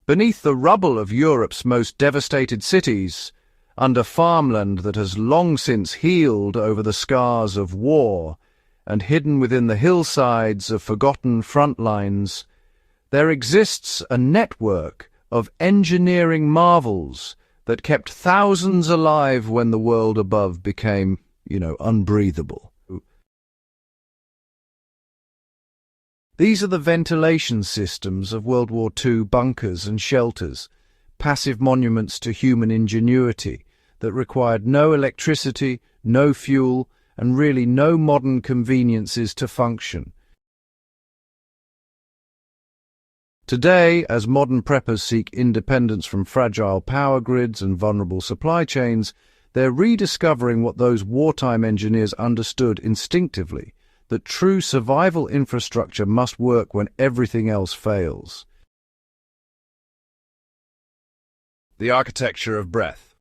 Beneath the rubble of Europe's most devastated cities, under farmland that has long since healed over the scars of war, and hidden within the hillsides of forgotten front lines, there exists a network of engineering marvels that kept thousands alive when the world above became, unbreathable. These are the ventilation systems of World War II bunkers and shelters, passive monuments to human ingenuity that required no electricity, no fuel, and really no modern conveniences to function. Today, as modern preppers seek independence from fragile power grids and vulnerable supply chains, they're rediscovering what those wartime engineers understood instinctively, that true survival infrastructure must work when everything else fails. The architecture of breath.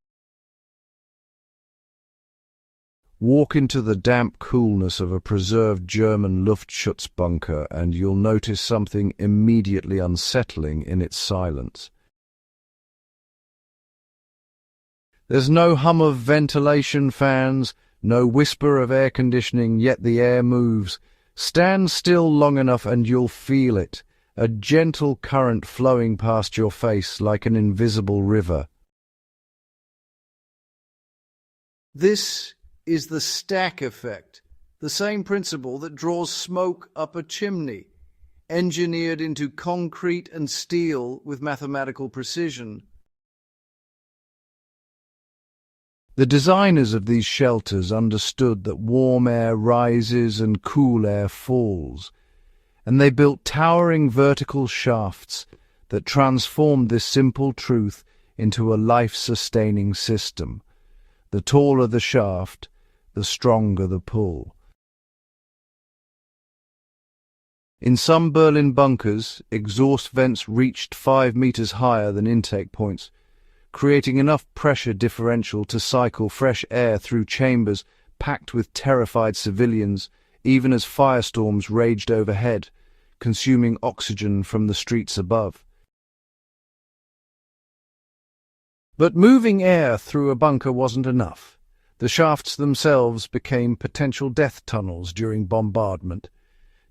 Walk into the damp coolness of a preserved German Luftschutz bunker and you'll notice something immediately unsettling in its silence. There's no hum of ventilation fans, no whisper of air conditioning, yet the air moves. Stand still long enough and you'll feel it, a gentle current flowing past your face like an invisible river. This is the stack effect, the same principle that draws smoke up a chimney, engineered into concrete and steel with mathematical precision. The designers of these shelters understood that warm air rises and cool air falls, and they built towering vertical shafts that transformed this simple truth into a life-sustaining system. The taller the shaft, the stronger the pull. In some Berlin bunkers, exhaust vents reached 5 meters higher than intake points, creating enough pressure differential to cycle fresh air through chambers packed with terrified civilians, even as firestorms raged overhead, consuming oxygen from the streets above. But moving air through a bunker wasn't enough. The shafts themselves became potential death tunnels during bombardment,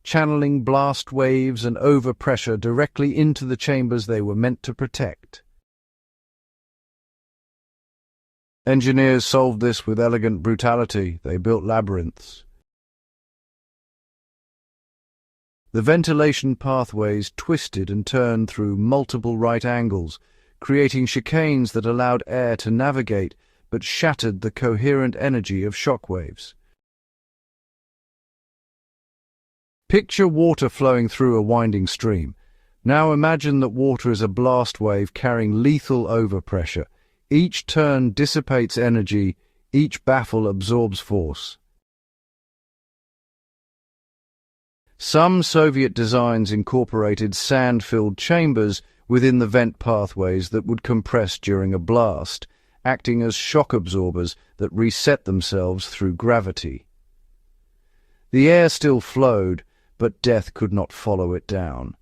channeling blast waves and overpressure directly into the chambers they were meant to protect. Engineers solved this with elegant brutality. They built labyrinths. The ventilation pathways twisted and turned through multiple right angles, creating chicanes that allowed air to navigate but shattered the coherent energy of shockwaves. Picture water flowing through a winding stream. Now imagine that water is a blast wave carrying lethal overpressure. Each turn dissipates energy, each baffle absorbs force. Some Soviet designs incorporated sand-filled chambers within the vent pathways that would compress during a blast, acting as shock absorbers that reset themselves through gravity. The air still flowed, but death could not follow it down.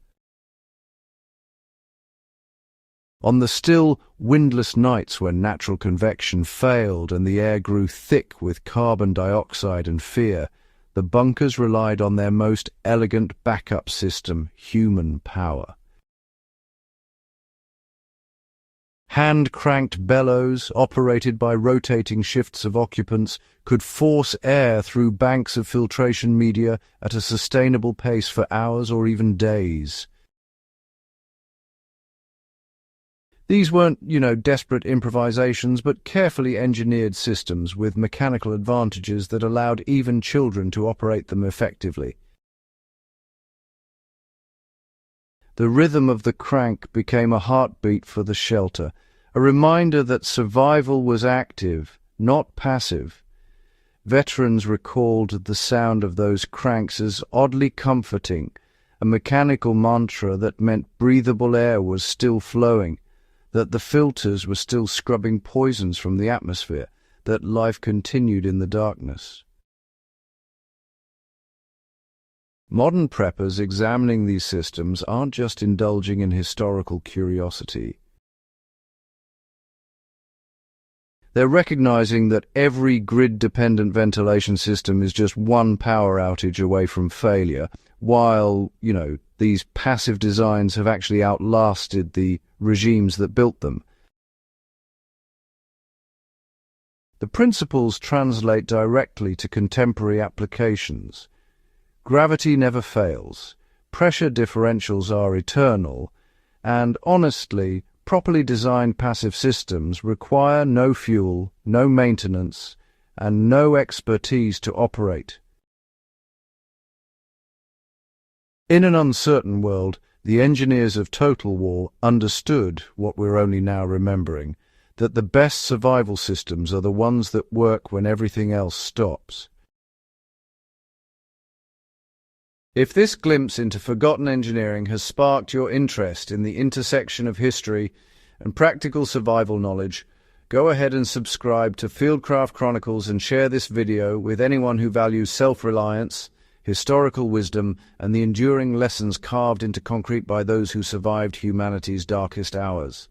On the still, windless nights when natural convection failed and the air grew thick with carbon dioxide and fear, the bunkers relied on their most elegant backup system, human power. Hand-cranked bellows, operated by rotating shifts of occupants, could force air through banks of filtration media at a sustainable pace for hours or even days. These weren't, desperate improvisations, but carefully engineered systems with mechanical advantages that allowed even children to operate them effectively. The rhythm of the crank became a heartbeat for the shelter, a reminder that survival was active, not passive. Veterans recalled the sound of those cranks as oddly comforting, a mechanical mantra that meant breathable air was still flowing, that the filters were still scrubbing poisons from the atmosphere, that life continued in the darkness. Modern preppers examining these systems aren't just indulging in historical curiosity. They're recognizing that every grid-dependent ventilation system is just one power outage away from failure, while, these passive designs have actually outlasted the regimes that built them. The principles translate directly to contemporary applications. Gravity never fails, pressure differentials are eternal, and honestly, properly designed passive systems require no fuel, no maintenance, and no expertise to operate. In an uncertain world, the engineers of Total War understood what we're only now remembering, that the best survival systems are the ones that work when everything else stops. If this glimpse into forgotten engineering has sparked your interest in the intersection of history and practical survival knowledge, go ahead and subscribe to Fieldcraft Chronicles and share this video with anyone who values self-reliance, historical wisdom, and the enduring lessons carved into concrete by those who survived humanity's darkest hours.